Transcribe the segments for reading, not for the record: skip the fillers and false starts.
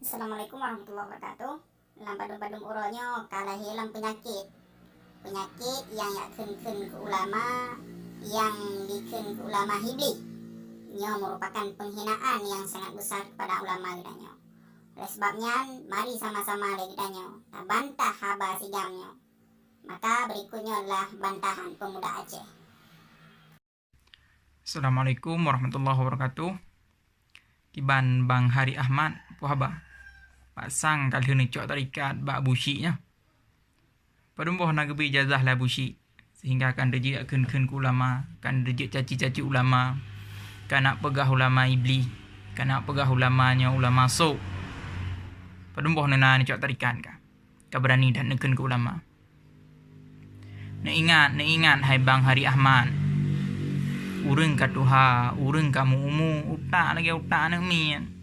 Assalamualaikum warahmatullahi wabarakatuh. Dalam badung-badung uronya kalah hilang penyakit. Penyakit yang yakun-kun ke ulama, yang dikun ke ulama hibli. Nya merupakan penghinaan yang sangat besar kepada ulama gedanya. Oleh sebabnya, mari sama-sama gedanya bantah haba sigamnya. Maka berikutnya adalah bantahan pemuda Aceh. Assalamualaikum warahmatullahi wabarakatuh. Kiban Bang Hari Ahmad puhaba. Pak sang kali ni cok tarikat bak busyiknya. Padumboh nak gebi ijazah lah busyik. Sehingga akan rejek kun-kun ku ulama, akan rejek caci-caci ulama, kan nak pegah ulama iblis, kan nak pegah ulamanya ulama sok. Padumboh nana ni cok tarikat ka. Ka berani dan nekun ku ulama. Nak ingat hai Bang Hari Ahmad. Urang ka tuha, urang kamu umu, utak lagi utak nak mian.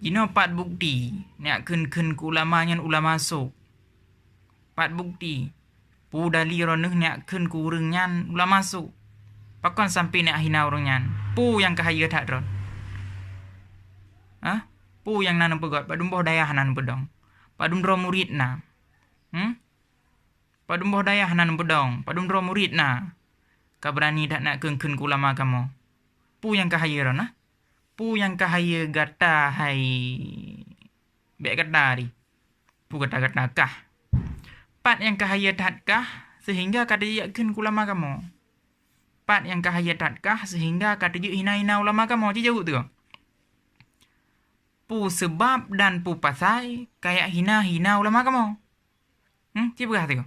Jino pat bukti, nak kun-kun ku ulama nyan ulama sok. Pat bukti, pu dali roneh nak kun ku urang nyan ulama sok. Pakon sampai nak hina urang nyan, pu yang kahaya tak ron. Pu yang nan pegot, padumboh dayah nan pedong. Padumdro murid na. Padumboh dayah nan pedong, padumdro murid na. Kau berani tak nak kun-kun ku ulama kamu. Pu yang kahaya ron Pu yang kahaya gata hai bek gata ri. Pu gata-gata kah. Pat yang kahaya tak kah sehingga kata yakun ku ulama kamu. Pat yang kahaya tak kah sehingga kata hina-hina ulama kamu. Jauh tu. Pu sebab dan pu pasai kayak hina-hina ulama kamu. Cipegah tu.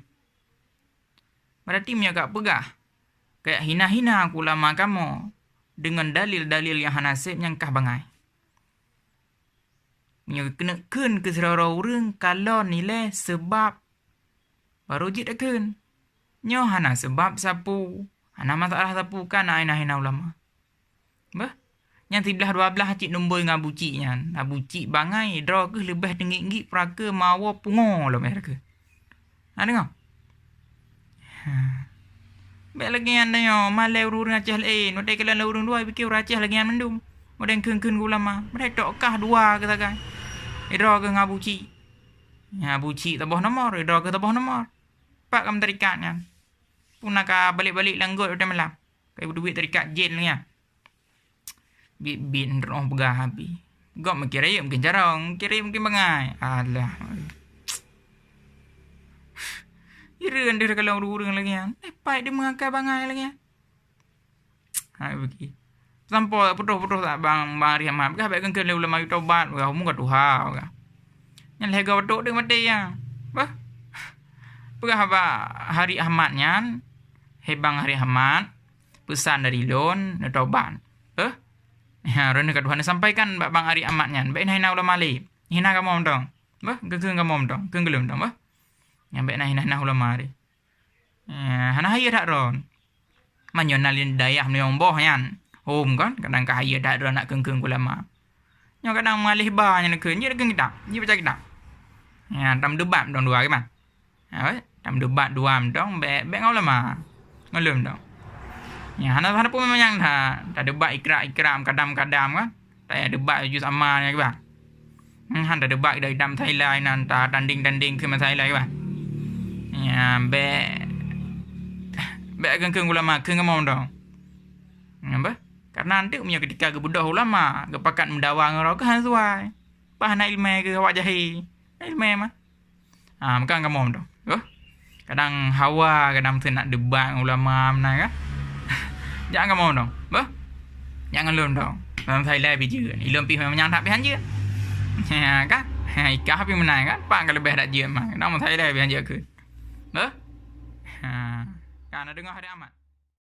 Berarti punya kak pegah. Kayak hina-hina ku ulama kamu. Dengan dalil-dalil yang hanasib yang kah bangai. Nya kena kun ke serara urang kalau nilai sebab baru jid kun. Nya hana sebab sapu. Hana masalah sapu kan aina-aina ulama. Bah? Yang 13-12 cik nombor dengan bucik nyan. Bucik bangai draw ke lebih tinggi peraka mawa pungo lah mereka. Dengar? Baik lagi yang tanya, malai urung Aceh lain. Wadai kalian urung dua, fikir Aceh lagi yang mendung. Wadai kun-kun ulama. Wadai tokkah dua katakan. Idra ke ngabuci. Ngabuci tabah nomor, idra ke tabah nomor. Pak kam tarikatnya. Punaka balik-balik langgut wadai malam. Kayak berduit tarikat jen lah ya. Bit-bit roh pegah habis. Gak mikir aja mungkin jarang, kira mungkin bangai. Alah. Kira dia kalau urung lagi kan. Pai dia mengakai bangai lagi kan. Begini. Sampai putus-putus tak bang Hari Ahmad. Begah baik kan kena ulama tobat. Begah umum kat Tuhan. Yang lega betul dia mati ya. Bah. Begah apa Hari Ahmad nyan. Hebang Hari Ahmad. Pesan dari lon. Tobat. Rana kat Tuhan sampaikan bang Hari Ahmad nyan. Baik hina ulama lain. Hina kamu dong. Bah. Keng kamu dong. Keng gelum dong. Bah. Yang baik nak hina ulama ni. Hana haya tak ron. Manyon nalin dayah meniong boh nyan. Kan kadang kahaya tak ron nak keng-keng ulama. Yang kadang malih ba nyan keng je keng kita. Ji baca kita. Tam debat dong dua kan. Tam debat dua dong baik ulama. Ngelum dong. Hana pun memang yang tak debat ikram kadam-kadam kan. Tak debat ju sama nya kan. Han tak debat dari dam Thailand nan ta tanding-tanding ke Thailand kan. Baik keng ulama keng mau dong. Apa? Karena nanti punya ketika ke budak ulama, ke pakat mendawang orang ke hansuai. Bah nak ilmu ke awak jahi. Ilmu mah. Maka kamu dong. Kadang hawa kadang tu nak debat ulama mana kan. Jangan kamu dong. Bah? Jangan lom dong. Dalam Thailand biji. Ilmu pi memang nyang tak pi hanje. Kan? Ikah pi menang kan. Pak kalau lebih tak je mah. Dalam Thailand pi hanje ke. Kan ada dengar Hari Ahmad.